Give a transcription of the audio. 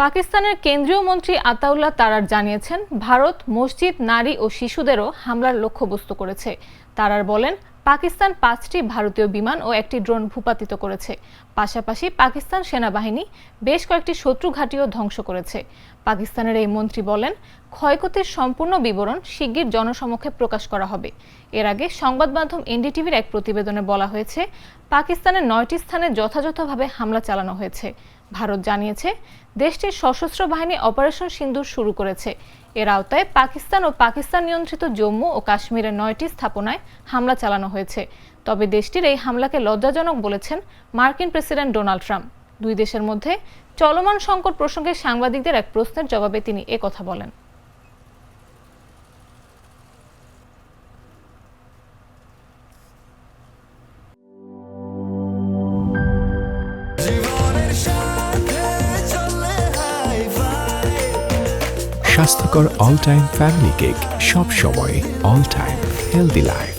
পাকিস্তানের কেন্দ্রীয় মন্ত্রী আতাউল্লাহ তারার জানিয়েছেন, ভারত মসজিদ, নারী ও শিশুদেরও হামলার লক্ষ্যবস্তু করেছে। তারার বলেন, পাকিস্তান 5টি ভারতীয় বিমান ও একটি ড্রোন ভূপাতিত করেছে। পাশাপাশি পাকিস্তান সেনাবাহিনী বেশ কয়েকটি শত্রু ঘাঁটিও ধ্বংস করেছে। পাকিস্তানের এই মন্ত্রী বলেন, ক্ষয়ক্ষতির সম্পূর্ণ বিবরণ শিগগির জনসমক্ষে প্রকাশ করা হবে। এর আগে সংবাদ মাধ্যম এনডিটিভির এক প্রতিবেদনে বলা হয়েছে, পাকিস্তানের 9টি স্থানে যথাযথভাবে হামলা চালানো হয়েছে। ভারত জানিয়েছে, দেশটির সশস্ত্র বাহিনী অপারেশন সিন্দুর শুরু করেছে। এর আওতায় পাকিস্তান ও পাকিস্তান নিয়ন্ত্রিত জম্মু ও কাশ্মীরের 9টি স্থাপনায় হামলা চালানো হয়েছে। তবে দেশটির এই হামলাকে লজ্জাজনক বলেছেন মার্কিন প্রেসিডেন্ট ডোনাল্ড ট্রাম্প। দুই দেশের মধ্যে চলমান সংকট প্রসঙ্গে সাংবাদিকদের এক প্রশ্নের জবাবে তিনি একথা বলেন। স্বাস্থ্যকর অল টাইম ফ্যামিলি কেক, সব সময় অল টাইম হেলদি লাইফ।